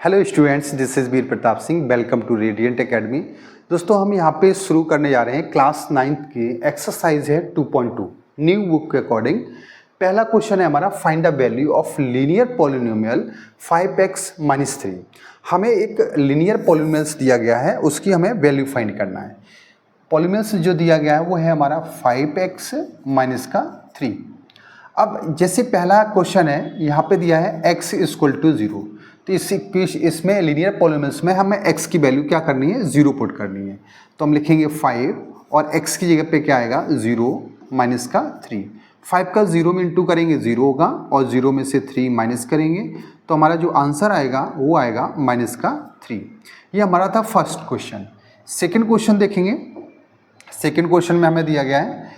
Hello students, this is Veer Pratap Singh. Welcome to radiant academy. दोस्तों, हम यहाँ पे शुरू करने जा रहे हैं क्लास 9th की एक्सरसाइज है 2.2 न्यू बुक के अकॉर्डिंग। पहला क्वेश्चन है हमारा, find the value of linear polynomial 5x-3। हमें एक लीनियर पॉलिनोमियल्स दिया गया है, उसकी हमें वैल्यू फाइंड करना है। पॉलिनोमियल्स जो दिया गया है वो है हमारा 5x-3। अब जैसे पहला क्वेश्चन है, यहाँ पे दिया है x = 0, तो इसमें लीनियर पॉलिनोमियल्स में हमें x की वैल्यू क्या करनी है, 0 पुट करनी है। तो हम लिखेंगे 5 और x की जगह पे क्या आएगा, 0 माइनस का 3। 5 का 0 में इंटू करेंगे 0 होगा और 0 में से 3 माइनस करेंगे तो हमारा जो आंसर आएगा वो आएगा -3। ये हमारा था फर्स्ट क्वेश्चन। सेकेंड क्वेश्चन देखेंगे। सेकेंड क्वेश्चन में हमें दिया गया है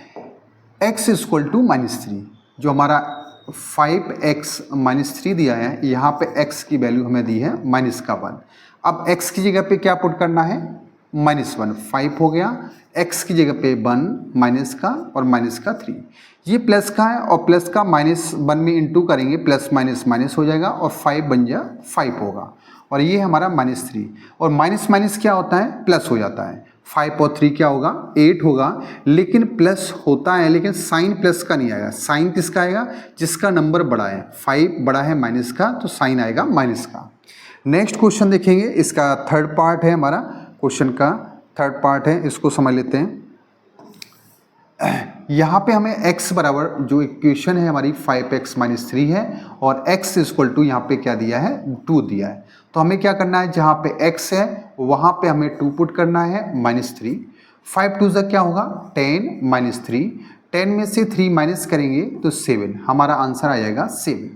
x = -3। जो हमारा 5x-3 दिया है, यहाँ पे x की वैल्यू हमें दी है -1। अब x की जगह पे क्या पुट करना है, -1। 5 हो गया, x की जगह पे 1 माइनस का और -3। ये प्लस का है और प्लस का -1 में इंटू करेंगे, प्लस माइनस माइनस हो जाएगा और 5 बन जा 5 होगा और ये हमारा -3। और माइनस माइनस क्या होता है, प्लस हो जाता है। 5 और 3 क्या होगा, 8 होगा, लेकिन प्लस होता है लेकिन साइन प्लस का नहीं आएगा। साइन किसका आएगा, जिसका नंबर बड़ा है। 5 बड़ा है माइनस का तो साइन आएगा माइनस का। नेक्स्ट क्वेश्चन देखेंगे, इसका थर्ड पार्ट है हमारा, क्वेश्चन का थर्ड पार्ट है, इसको समझ लेते हैं। यहाँ पे हमें x बराबर जो इक्वेशन है हमारी 5x-3 है और x = यहाँ पे क्या दिया है, 2 दिया है। तो हमें क्या करना है, जहाँ पे x है वहाँ पे हमें 2 पुट करना है, -3। 5 2 जा क्या होगा, 10 -3। 10 में से 3 माइनस करेंगे तो 7। हमारा आंसर आ जाएगा 7।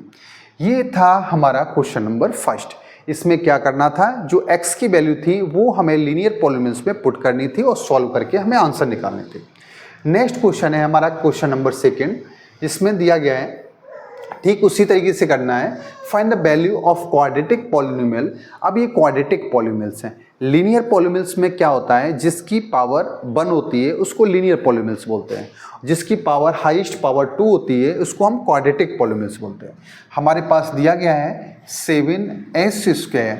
ये था हमारा क्वेश्चन नंबर फर्स्ट। इसमें क्या करना था, जो x की वैल्यू थी वो हमें लीनियर पॉलिनोमियल्स में पुट करनी थी और सॉल्व करके हमें आंसर निकालने थे। नेक्स्ट क्वेश्चन है हमारा क्वेश्चन नंबर सेकेंड। इसमें दिया गया है ठीक उसी तरीके से करना है, find the value of quadratic polynomial. अब ये क्वाड्रेटिक पॉलिनोमियल्स हैं। लीनियर पॉलिनोमियल्स में क्या होता है, जिसकी पावर 1 होती है उसको लीनियर पॉलिनोमियल्स बोलते हैं, जिसकी पावर हाईएस्ट पावर 2 होती है उसको हम क्वाड्रेटिक पॉलिनोमियल्स बोलते हैं। हमारे पास दिया गया है 7s²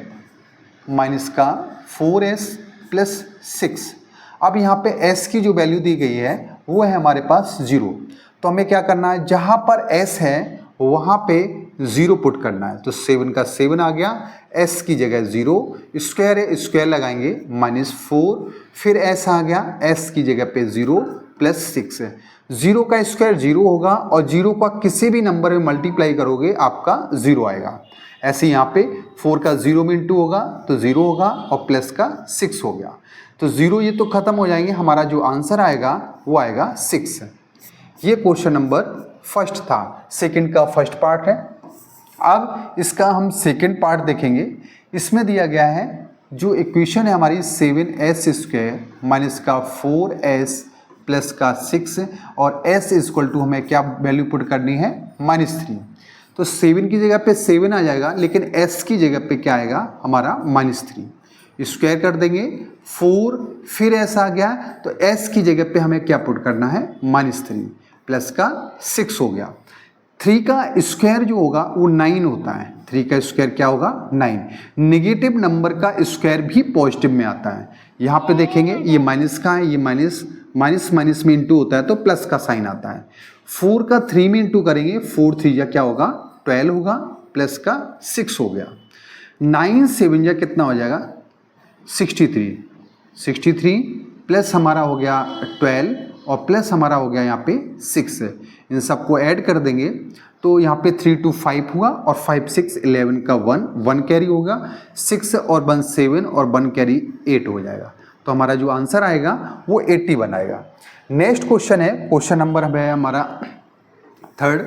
माइनस का 4s + 6। अब यहाँ पे s की जो वैल्यू दी गई है वो है हमारे पास 0। तो हमें क्या करना है, जहाँ पर s है वहाँ पे 0 पुट करना है। तो 7 का 7 आ गया, s की जगह 0, स्क्वायर है स्क्वायर लगाएंगे -4, फिर s आ गया, s की जगह पे 0 + 6 है। 0 का स्क्वायर 0 होगा और 0 का किसी भी नंबर में मल्टीप्लाई करोगे आपका 0 आएगा। ऐसे यहाँ पे 4 का 0 में इंटू होगा तो 0 होगा और प्लस का 6 हो गया। तो 0 ये तो खत्म हो जाएंगे, हमारा जो आंसर आएगा वो आएगा 6। ये क्वेश्चन नंबर फर्स्ट था। सेकंड का फर्स्ट पार्ट है। अब इसका हम सेकंड पार्ट देखेंगे। इसमें दिया गया है जो इक्वेशन है हमारी 7s² माइनस का 4s प्लस का 6 और s = हमें क्या वैल्यू पुट करनी है, -3। तो 7 की जगह पे 7 आ जाएगा, लेकिन s की जगह पे क्या आएगा हमारा -3। स्क्वायर कर देंगे 4, फिर s आ गया तो s की जगह पे हमें क्या पुट करना है, -3 प्लस का 6 हो गया। 3 का स्क्वायर जो होगा वो 9 होता है। 3 का स्क्वायर क्या होगा, 9। नेगेटिव नंबर का स्क्वायर भी पॉजिटिव में आता है। यहाँ पे देखेंगे ये माइनस का है, ये माइनस में इंटू होता है तो प्लस का साइन आता है। 4 का 3 में इंटू करेंगे, 4 3 जा क्या होगा, 12 होगा, प्लस का 6 हो गया। 9 7 जा कितना हो जाएगा, 63 प्लस हमारा हो गया 12 और प्लस हमारा हो गया यहाँ पे 6। इन सबको ऐड कर देंगे तो यहाँ पे 3 2 5 हुआ और 5 6 11 का 1 कैरी होगा, 6 और 1 7 और 1 कैरी 8 हो जाएगा। तो हमारा जो आंसर आएगा वो 81 आएगा। नेक्स्ट क्वेश्चन है, क्वेश्चन नंबर है हमारा थर्ड।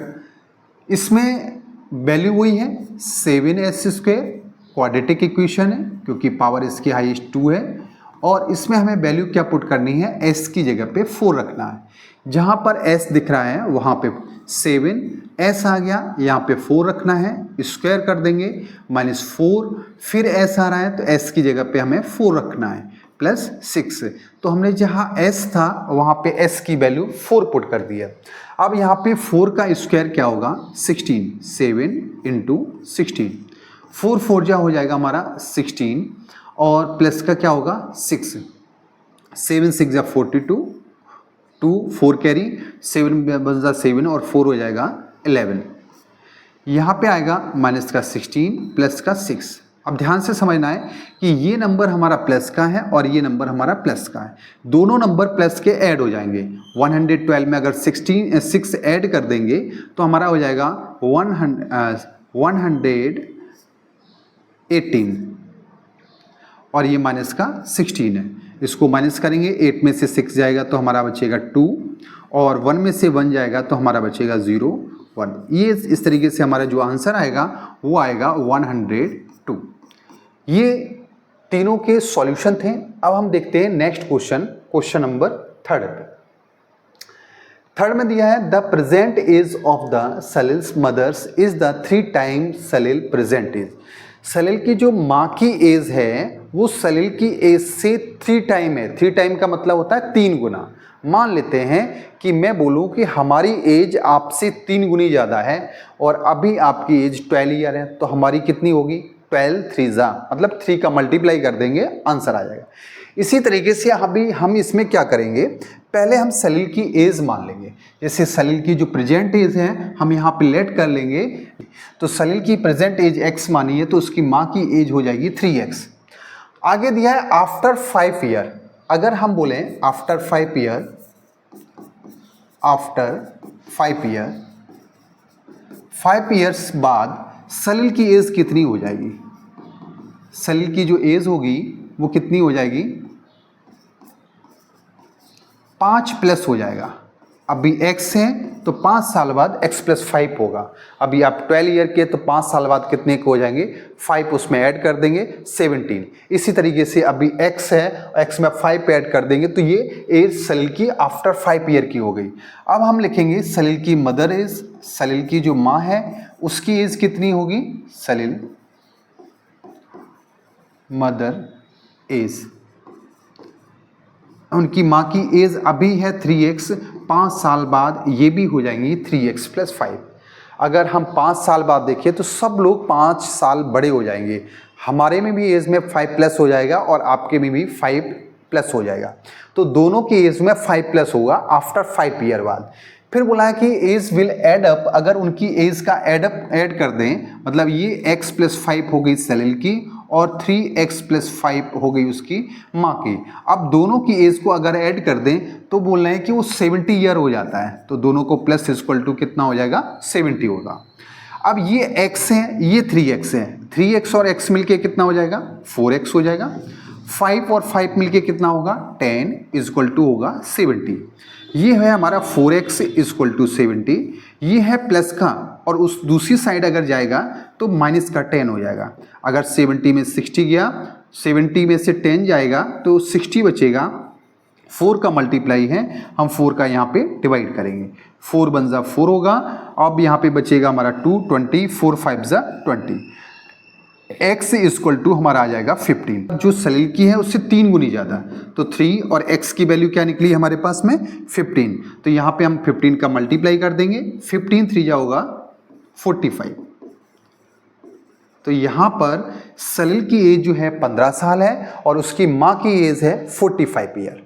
इसमें वैल्यू वही है 7s², क्वाड्रेटिक इक्वेशन है क्योंकि पावर इसकी हाईएस्ट 2 है और इसमें हमें वैल्यू क्या पुट करनी है, s की जगह पे 4 रखना है। जहाँ पर s दिख रहा है वहाँ पे 7, s आ गया, यहाँ पे 4 रखना है, स्क्वायर कर देंगे -4, फिर s आ रहा है तो s की जगह पे हमें 4 रखना है प्लस 6। तो हमने जहाँ s था वहाँ पे s की वैल्यू 4 पुट कर दिया। अब यहाँ पे 4 का स्क्वायर क्या होगा, 16, 7 × 16। 4 4 जा हो जाएगा हमारा 16 और प्लस का क्या होगा 6, 7 6 जा 42, 2 4 कैरी, 7 बन जा 7 और 4 हो जाएगा 11। यहाँ पे आएगा माइनस का 16 प्लस का 6। अब ध्यान से समझना है कि ये नंबर हमारा प्लस का है और ये नंबर हमारा प्लस का है, दोनों नंबर प्लस के ऐड हो जाएंगे। 112 में अगर 6 ऐड कर देंगे तो हमारा हो जाएगा 118 और ये माइनस का 16 है। इसको माइनस करेंगे, 8 में से 6 जाएगा तो हमारा बचेगा 2 और 1 में से 1 जाएगा तो हमारा बचेगा 0 1। ये इस तरीके से हमारा जो आंसर आएगा वो आएगा 102। ये तीनों के सॉल्यूशन थे। अब हम देखते हैं नेक्स्ट क्वेश्चन नंबर 3। थर्ड में दिया है the present age of the Salil's mother's is the 3 times Salil present age. Salil की जो माँ की एज है वो सलील की एज से 3 टाइम है। 3 टाइम का मतलब होता है 3 गुना। मान लेते हैं कि मैं बोलूं कि हमारी एज आपसे 3 गुनी ज़्यादा है और अभी आपकी एज 12 ईयर है, तो हमारी कितनी होगी 12 3 जा, मतलब 3 का मल्टीप्लाई कर देंगे आंसर आ जाएगा। इसी तरीके से अभी हम इसमें क्या करेंगे, पहले हम सलील की एज मान लेंगे। जैसे सलील की जो प्रेजेंट एज है हम यहाँ पे लेट कर लेंगे, तो सलील की प्रेजेंट एज x मानी है तो उसकी माँ की एज हो जाएगी 3x। आगे दिया है आफ्टर 5 ईयर। अगर हम बोलें आफ्टर 5 ईयर्स बाद सलील की एज कितनी हो जाएगी, सलील की जो एज होगी वो कितनी हो जाएगी 5 प्लस हो जाएगा। अभी x है तो 5 साल बाद x प्लस 5 होगा। अभी आप 12 ईयर के तो 5 साल बाद कितने को हो जाएंगे 5, उसमें ऐड कर देंगे 17। इसी तरीके से अभी x है, x में 5 ऐड कर देंगे तो ये एज सलील की आफ्टर 5 ईयर की हो गई। अब हम लिखेंगे सलील की मदर एज, सलील की जो माँ है उसकी एज कितनी होगी, सलील मदर एज, उनकी माँ की एज अभी है 3x, 5 साल बाद ये भी हो जाएंगी 3x प्लस 5। अगर हम 5 साल बाद देखें तो सब लोग 5 साल बड़े हो जाएंगे, हमारे में भी एज में 5 प्लस हो जाएगा और आपके में भी 5 प्लस हो जाएगा, तो दोनों की एज में 5 प्लस होगा आफ्टर 5 ईयर बाद। फिर बोला है कि एज विल एड अप, अगर उनकी एज का ऐड कर दें, मतलब ये x प्लस 5 हो गई सलील की और 3x प्लस 5 हो गई उसकी माँ की। अब दोनों की एज को अगर ऐड कर दें तो बोल रहे हैं कि वो 70 ईयर हो जाता है, तो दोनों को प्लस इक्वल टू कितना हो जाएगा 70 होगा। अब ये x है, ये 3x है, 3x और x मिलके कितना हो जाएगा 4x हो जाएगा। 5 और 5 मिलके कितना होगा 10 इक्वल टू होगा 70। ये है हमारा 4x इक्वल टू 70, ये है प्लस का और उस दूसरी साइड अगर जाएगा तो माइनस का 10 हो जाएगा। अगर 70 में 60 गया, 70 में से 10 जाएगा तो 60 बचेगा। 4 का मल्टीप्लाई है, हम 4 का यहाँ पे डिवाइड करेंगे, 4 बन जा 4 होगा। अब यहाँ पे बचेगा हमारा 2, 20, 4 5 जा 20। x इक्वल टू हमारा आ जाएगा 15। जो सलील की है उससे 3 गुनी ज़्यादा, तो 3 और x की वैल्यू क्या निकली हमारे पास में 15, तो यहाँ पे हम 15 का मल्टीप्लाई कर देंगे, 15 3 जा होगा 45। तो यहाँ पर सलील की एज जो है 15 साल है और उसकी माँ की एज है 45 ईयर।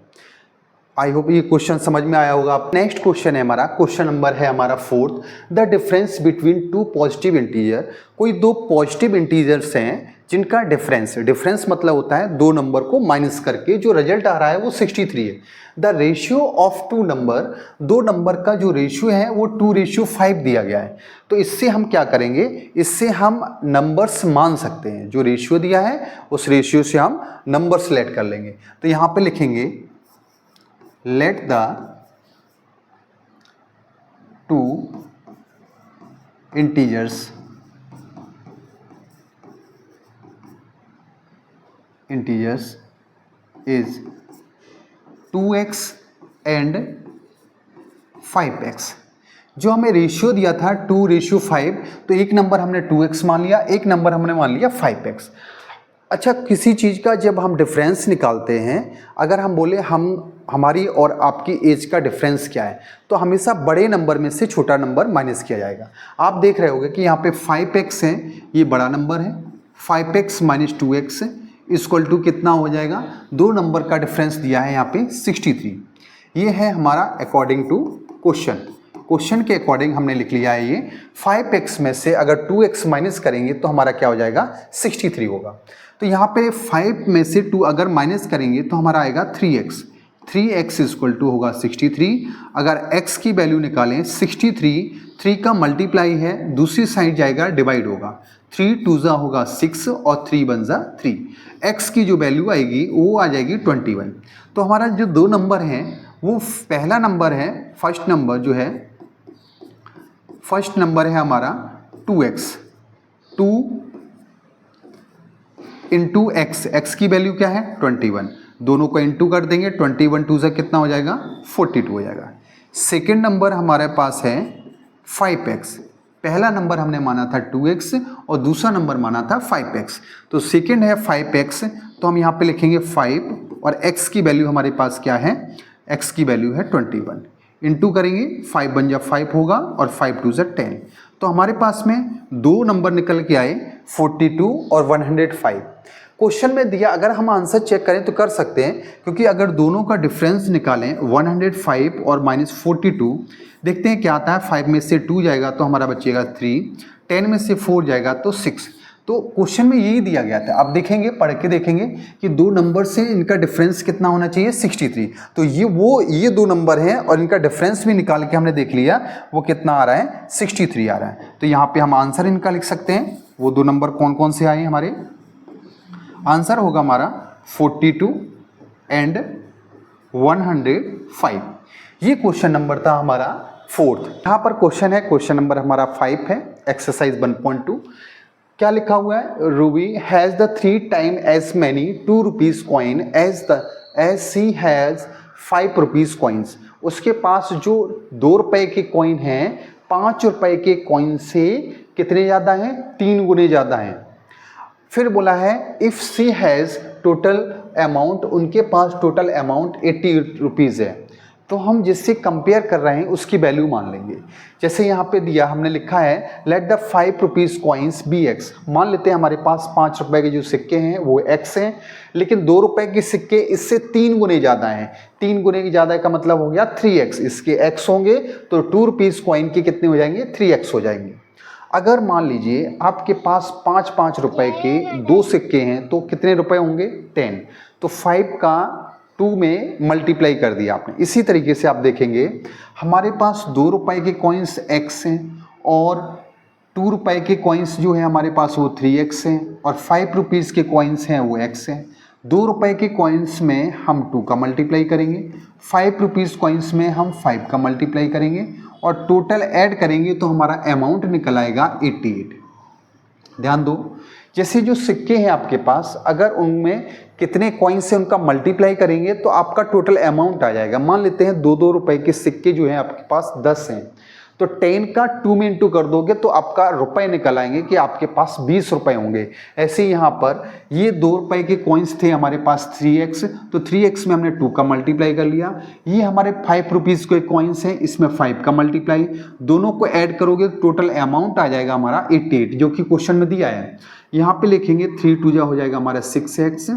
आई होप ये क्वेश्चन समझ में आया होगा। नेक्स्ट क्वेश्चन है हमारा, क्वेश्चन नंबर है हमारा 4th, the difference between 2 positive integer. कोई 2 पॉजिटिव इंटीजर्स हैं जिनका डिफरेंस मतलब होता है 2 नंबर को माइनस करके जो रिजल्ट आ रहा है वो 63 है। The ratio of 2 number, 2 number का जो रेशियो है वो 2:5 दिया गया है। तो इससे हम क्या करेंगे, इससे हम नंबर्स मान सकते हैं, जो रेशियो दिया है उस रेशियो से हम नंबर सेलेक्ट कर लेंगे। तो यहाँ पे लिखेंगे let the 2 integers is 2x and 5x। जो हमें रेशियो दिया था 2:5, तो एक नंबर हमने 2x मान लिया, एक नंबर हमने मान लिया 5x। अच्छा, किसी चीज़ का जब हम डिफरेंस निकालते हैं, अगर हम बोले हमारी और आपकी एज का डिफरेंस क्या है, तो हमेशा बड़े नंबर में से छोटा नंबर माइनस किया जाएगा। आप देख रहे होंगे कि यहाँ पे 5x है, ये बड़ा नंबर है, 5x minus 2x equal to कितना हो जाएगा, दो नंबर का डिफरेंस दिया है यहाँ पे 63। ये है हमारा अकॉर्डिंग टू क्वेश्चन के अकॉर्डिंग हमने लिख लिया है ये 5x में से अगर 2x माइनस करेंगे तो हमारा क्या हो जाएगा 63 होगा। तो यहाँ पे 5 में से 2 अगर माइनस करेंगे तो हमारा आएगा 3x इक्वल टू होगा 63। अगर x की वैल्यू निकालें 3 का मल्टीप्लाई है, दूसरी साइड जाएगा डिवाइड होगा, 3 2 जा होगा 6 और 3 1 जा 3। x की जो वैल्यू आएगी वो आ जाएगी 21। तो हमारा जो दो नंबर हैं वो पहला नंबर है, फर्स्ट नंबर है हमारा 2x, 2 इंटू x की वैल्यू क्या है 21, दोनों को इंटू कर देंगे, 21 2 से कितना हो जाएगा 42 हो जाएगा। सेकेंड नंबर हमारे पास है 5x, पहला नंबर हमने माना था 2x और दूसरा नंबर माना था 5x। तो सेकेंड है 5x, तो हम यहाँ पे लिखेंगे 5 और x की वैल्यू हमारे पास क्या है, x की वैल्यू है 21, इंटू करेंगे 5 1 जा 5 होगा और 5 2 जा 10। तो हमारे पास में दो नंबर निकल के आए 42 और 105। क्वेश्चन में दिया, अगर हम आंसर चेक करें तो कर सकते हैं, क्योंकि अगर दोनों का डिफरेंस निकालें 105 और -42, देखते हैं क्या आता है। 5 में से 2 जाएगा तो हमारा बचेगा 3, 10 में से 4 जाएगा तो 6। तो क्वेश्चन में यही दिया गया था। अब देखेंगे, पढ़ के देखेंगे कि दो नंबर से इनका डिफरेंस कितना होना चाहिए 63। तो ये दो नंबर हैं और इनका डिफरेंस भी निकाल के हमने देख लिया, वो कितना आ रहा है 63 आ रहा है। तो यहाँ पे हम आंसर इनका लिख सकते हैं। वो दो नंबर कौन कौन से आए हमारे, आंसर होगा हमारा 42 एंड 105। ये क्वेश्चन नंबर था हमारा 4th। यहाँ पर क्वेश्चन है, क्वेश्चन नंबर हमारा 5 है, एक्सरसाइज 1.2। क्या लिखा हुआ है, Ruby has the 3 times as many 2 rupees coin as she has 5 rupees coins। उसके पास जो 2 रुपए के कॉइन हैं 5 रुपए के कॉइन से कितने ज़्यादा हैं, 3 गुने ज़्यादा हैं। फिर बोला है if she has total amount, उनके पास टोटल अमाउंट 80 रुपीज़ है। तो हम जिससे कंपेयर कर रहे हैं उसकी वैल्यू मान लेंगे। जैसे यहाँ पे दिया, हमने लिखा है let the 5 rupees coins be x. मान लेते हैं हमारे पास 5 रुपए के जो सिक्के हैं वो एक्स हैं, लेकिन 2 रुपए के सिक्के इससे 3 गुने ज़्यादा हैं। 3 गुने की ज़्यादा का मतलब हो गया 3x, इसके x होंगे तो 2 रुपीज़ कॉइन के कितने हो जाएंगे 3x हो जाएंगे। अगर मान लीजिए आपके पास 5 रुपए के 2 सिक्के हैं तो कितने रुपए होंगे 10। तो 5 का 2 में मल्टीप्लाई कर दिया आपने। इसी तरीके से आप देखेंगे हमारे पास 2 रुपए के कॉइन्स x हैं और 2 रुपए के कॉइन्स जो है हमारे पास वो 3x हैं और 5 रुपीज़ के कॉइन्स हैं वो x हैं। 2 रुपए के कॉइन्स में हम 2 का मल्टीप्लाई करेंगे, 5 रुपीज़ कॉइन्स में हम 5 का मल्टीप्लाई करेंगे और टोटल ऐड करेंगे तो हमारा अमाउंट निकल आएगा 88। ध्यान दो, जैसे जो सिक्के हैं आपके पास, अगर उनमें कितने कॉइन से उनका मल्टीप्लाई करेंगे तो आपका टोटल अमाउंट आ जाएगा। मान लेते हैं 2 रुपए के सिक्के जो हैं आपके पास 10 हैं, तो 10 का 2 में इंटू कर दोगे तो आपका रुपए निकल आएंगे कि आपके पास 20 रुपए होंगे। ऐसे यहाँ पर ये 2 रुपए के कॉइन्स थे हमारे पास 3x, तो 3x में हमने 2 का मल्टीप्लाई कर लिया। ये हमारे 5 रुपीज़ के कॉइन्स हैं, इसमें 5 का मल्टीप्लाई, दोनों को ऐड करोगे टोटल अमाउंट आ जाएगा हमारा 88, जो कि क्वेश्चन में दिया है। यहाँ पे लिखेंगे 3 2 जा हो जाएगा हमारा 6x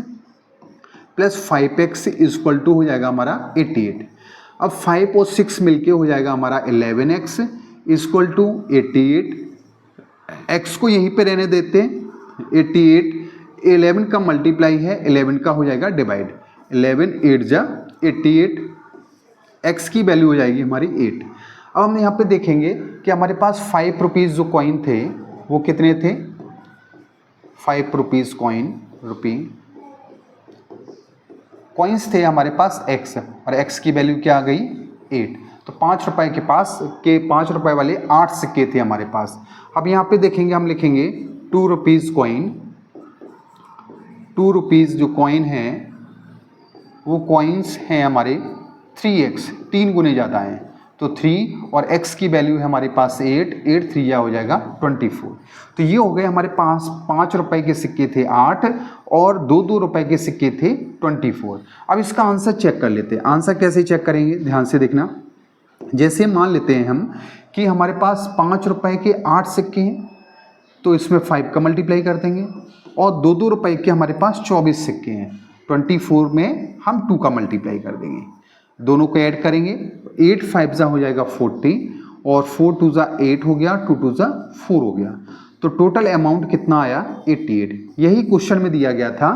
plus 5x equal to हो जाएगा हमारा 88। अब 5 और 6 मिलके हो जाएगा हमारा 11x इक्वल टू 88। x को यहीं पे रहने देते हैं 88, 11 का मल्टीप्लाई है, 11 का हो जाएगा डिवाइड, 11 8 जा 88, x की वैल्यू हो जाएगी हमारी 8। अब हम यहाँ पे देखेंगे कि हमारे पास 5 रुपीज़ जो कॉइन थे वो कितने थे, 5 रुपीज़ कॉइन्स थे हमारे पास x और x की वैल्यू क्या आ गई 8। तो 5 रुपए के पास के 5 रुपए वाले 8 सिक्के थे हमारे पास। अब यहाँ पे देखेंगे, हम लिखेंगे 2 रुपीज़ कॉइन, 2 रुपीज़ जो कॉइन है वो कॉइन्स हैं हमारे 3x, 3 गुने ज़्यादा हैं, तो 3 और x की वैल्यू है हमारे पास 8, 8 3 या हो जाएगा 24। तो ये हो गए हमारे पास 5 रुपए के सिक्के थे 8 और 2 रुपए के सिक्के थे 24। अब इसका आंसर चेक कर लेते हैं। आंसर कैसे चेक करेंगे, ध्यान से देखना। जैसे मान लेते हैं हम कि हमारे पास 5 रुपए के 8 सिक्के हैं, तो इसमें 5 का मल्टीप्लाई कर देंगे और 2-2 रुपए के हमारे पास 24 सिक्के हैं, 24 में हम 2 का मल्टीप्लाई कर देंगे, दोनों को ऐड करेंगे, 8 5 जा हो जाएगा 40 और 4 2 जा 8 हो गया, 2 2 जा 4 हो गया, तो टोटल अमाउंट कितना आया 88। यही क्वेश्चन में दिया गया था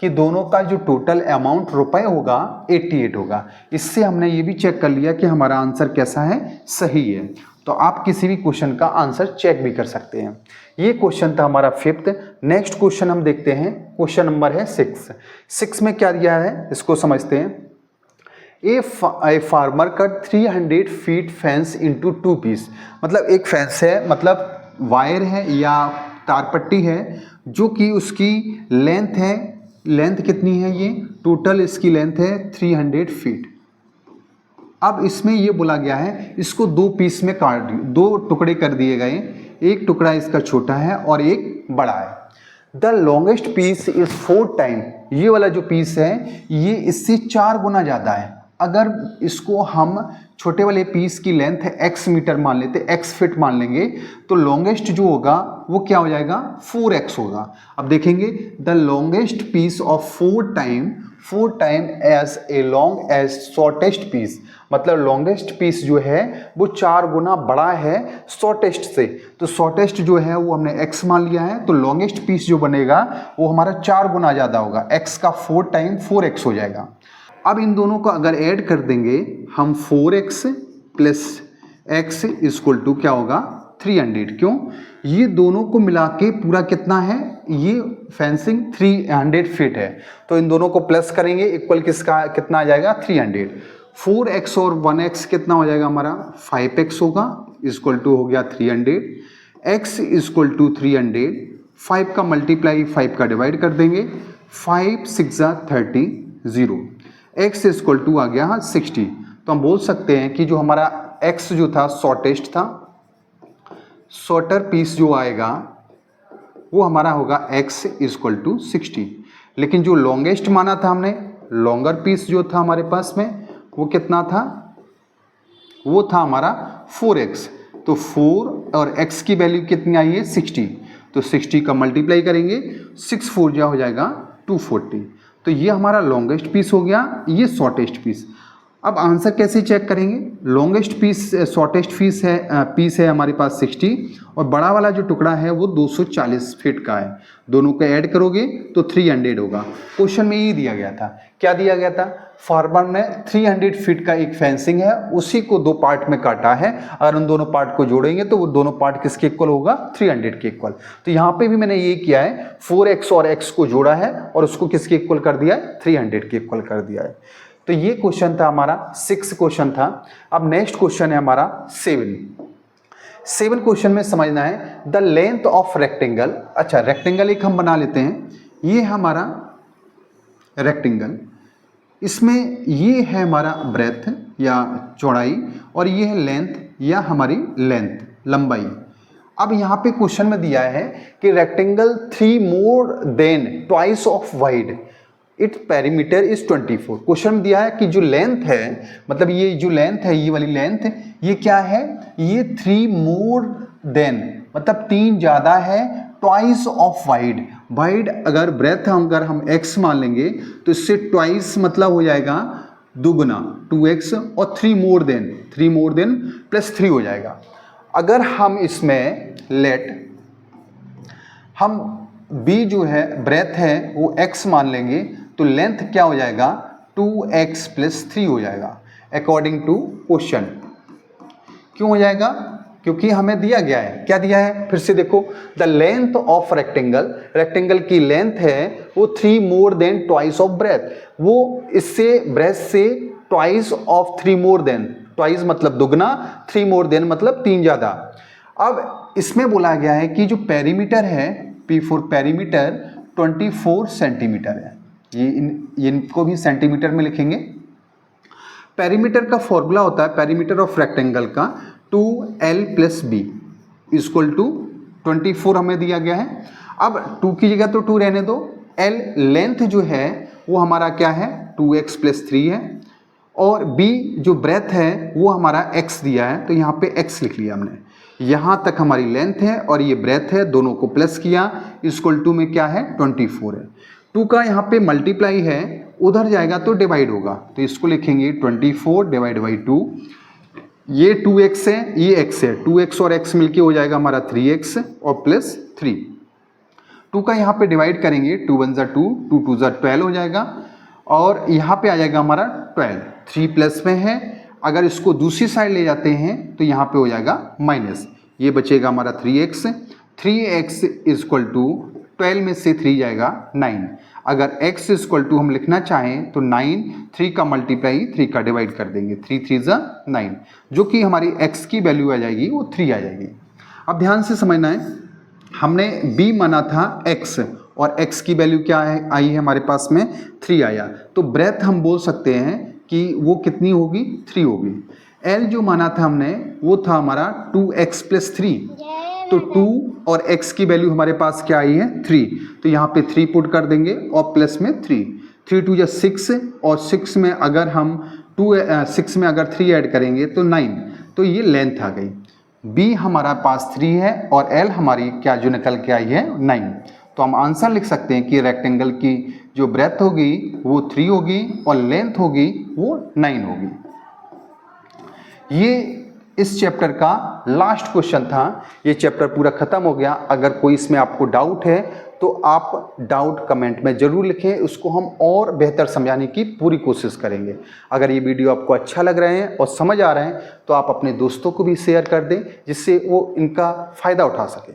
कि दोनों का जो टोटल अमाउंट रुपए होगा 88 होगा। इससे हमने ये भी चेक कर लिया कि हमारा आंसर कैसा है, सही है। तो आप किसी भी क्वेश्चन का आंसर चेक भी कर सकते हैं। ये क्वेश्चन था हमारा 5th। नेक्स्ट क्वेश्चन हम देखते हैं, क्वेश्चन नंबर है 6 में क्या दिया है इसको समझते हैं। A farmer cut 300 feet fence into 2 piece, मतलब एक फेंस है, मतलब वायर है या तारपट्टी है जो कि उसकी लेंथ है, लेंथ कितनी है, ये टोटल इसकी लेंथ है 300 फीट। अब इसमें ये बोला गया है इसको 2 पीस में काट दिए, 2 टुकड़े कर दिए गए, एक टुकड़ा इसका छोटा है और एक बड़ा है। The longest piece is 4 time, ये वाला जो पीस है ये इससे 4 गुना ज़्यादा है। अगर इसको हम छोटे वाले पीस की लेंथ x मीटर मान लेते, x फिट मान लेंगे, तो लॉन्गेस्ट जो होगा वो क्या हो जाएगा 4x होगा। अब देखेंगे the longest piece of 4 time as a long as shortest piece, मतलब लॉन्गेस्ट पीस जो है वो 4 गुना बड़ा है शॉर्टेस्ट से, तो शॉर्टेस्ट जो है वो हमने x मान लिया है, तो लॉन्गेस्ट पीस जो बनेगा वो हमारा 4 गुना ज़्यादा होगा, x का 4 टाइम 4x हो जाएगा। अब इन दोनों को अगर ऐड कर देंगे हम 4x plus x equal to क्या होगा 300, क्यों, ये दोनों को मिला के पूरा कितना है, ये फेंसिंग 300 फीट है, तो इन दोनों को प्लस करेंगे, इक्वल किसका कितना आ जाएगा 300। 4x और 1x कितना हो जाएगा हमारा 5x होगा, इक्वल टू हो गया 300, x इक्वल टू 300, 5 का मल्टीप्लाई 5 का डिवाइड कर देंगे, 5 6 30, 0, x इक्वल टू आ गया 60। तो हम बोल सकते हैं कि जो हमारा x जो था शॉर्टेस्ट था, शॉर्टर पीस जो आएगा वो हमारा होगा x इक्वल टू 60, लेकिन जो लॉन्गेस्ट माना था हमने, लॉन्गर पीस जो था हमारे पास में वो कितना था, वो था हमारा 4x, तो 4 और x की वैल्यू कितनी आई है 60, तो 60 का मल्टीप्लाई करेंगे, 6 4 जा हो जाएगा 240, तो ये हमारा लॉन्गेस्ट पीस हो गया, ये शॉर्टेस्ट पीस। अब आंसर कैसे चेक करेंगे, लॉन्गेस्ट पीस शॉर्टेस्ट पीस है हमारे पास 60 और बड़ा वाला जो टुकड़ा है वो 240 फीट का है, दोनों को ऐड करोगे तो 300 होगा। क्वेश्चन में ये दिया गया था, क्या दिया गया था, फार्मर ने 300 फीट का एक फेंसिंग है उसी को 2 पार्ट में काटा है, अगर उन दोनों पार्ट को जोड़ेंगे तो वो दोनों पार्ट किसके इक्वल होगा 300 के इक्वल। तो यहाँ पे भी मैंने ये किया है, 4x और x को जोड़ा है और उसको किसके इक्वल कर दिया है 300 के इक्वल कर दिया है। तो ये क्वेश्चन था हमारा 6 क्वेश्चन था। अब नेक्स्ट क्वेश्चन है हमारा 7 क्वेश्चन में समझना है द लेंथ ऑफ रेक्टेंगल। अच्छा, रेक्टेंगल एक हम बना लेते हैं, ये हमारा रेक्टेंगल, इसमें ये है हमारा ब्रेथ या चौड़ाई और ये है लेंथ या हमारी लेंथ लंबाई। अब यहाँ पे क्वेश्चन में दिया है कि rectangle 3 more than twice of wide, its perimeter is 24। Question दिया है कि जो लेंथ है, मतलब ये जो लेंथ है, ये वाली लेंथ ये क्या है, ये 3 मोर देन मतलब 3 ज़्यादा है ट्वाइस ऑफ वाइड। वाइड अगर ब्रेथ अगर हम x मान लेंगे तो इससे ट्वाइस मतलब हो जाएगा दुगुना 2x और 3 मोर देन प्लस 3 हो जाएगा। अगर हम इसमें हम b जो है ब्रेथ है वो x मान लेंगे तो लेंथ क्या हो जाएगा 2x प्लस 3 हो जाएगा अकॉर्डिंग टू क्वेश्चन। क्यों हो जाएगा, क्योंकि हमें दिया गया है, क्या दिया है फिर से देखो, द लेंथ ऑफ रेक्टेंगल की लेंथ है वो 3 more than twice of breadth, वो इससे ब्रेथ से twice of 3 more than, twice मतलब दुगना, 3 मोर देन मतलब 3 ज़्यादा। अब इसमें बोला गया है कि जो पेरीमीटर है P फॉर पेरीमीटर 24 सेंटीमीटर है, ये इनको भी सेंटीमीटर में लिखेंगे। पेरीमीटर का फॉर्मूला होता है पेरीमीटर ऑफ रेक्टेंगल का 2l plus B equal to 24 हमें दिया गया है। अब 2 की जगह तो 2 रहने दो, l लेंथ जो है वो हमारा क्या है 2x प्लस 3 है और b जो ब्रेथ है वो हमारा x दिया है, तो यहाँ पे x लिख लिया हमने। यहाँ तक हमारी लेंथ है और ये ब्रेथ है, दोनों को प्लस किया, इक्वल टू में क्या है 24 है। 2 का यहाँ पे मल्टीप्लाई है, उधर जाएगा तो डिवाइड होगा, तो इसको लिखेंगे 24 डिवाइड बाई 2। ये 2x है, ये x है, 2x और x मिलके हो जाएगा हमारा 3x और प्लस 3। 2 का यहाँ पे डिवाइड करेंगे, 2 1 ज़ा 2, 2 2 ज़ा 12 हो जाएगा और यहाँ पे आ जाएगा हमारा 12। 3 प्लस में है, अगर इसको दूसरी साइड ले जाते हैं तो यहाँ पे हो जाएगा माइनस, ये बचेगा हमारा 3x। 3x इक्वल टू 12 में से 3 जाएगा 9। अगर x इक्वल टू हम लिखना चाहें तो 9, 3 का मल्टीप्लाई 3 का डिवाइड कर देंगे, 3 3 ज़ा 9, जो कि हमारी x की वैल्यू आ जाएगी वो 3 आ जाएगी। अब ध्यान से समझना है, हमने b माना था x और x की वैल्यू क्या है आई है हमारे पास में 3 आया, तो ब्रेथ हम बोल सकते हैं कि वो कितनी होगी 3 होगी। l जो माना था हमने वो था हमारा 2x प्लस 3, तो 2 और x की वैल्यू हमारे पास क्या आई है 3, तो यहाँ पे 3 पुट कर देंगे और प्लस में 3, 3 2 या 6 और 6 में अगर हम 6 में अगर 3 ऐड करेंगे तो 9, तो ये लेंथ आ गई। b हमारा पास 3 है और l हमारी क्या जो निकल के आई है 9, तो हम आंसर लिख सकते हैं कि रेक्टेंगल की जो ब्रेथ होगी वो 3 होगी और लेंथ होगी वो 9 होगी। ये इस चैप्टर का लास्ट क्वेश्चन था, ये चैप्टर पूरा खत्म हो गया। अगर कोई इसमें आपको डाउट है तो आप डाउट कमेंट में ज़रूर लिखें, उसको हम और बेहतर समझाने की पूरी कोशिश करेंगे। अगर ये वीडियो आपको अच्छा लग रहे हैं और समझ आ रहे हैं तो आप अपने दोस्तों को भी शेयर कर दें, जिससे वो इनका फ़ायदा उठा सकें।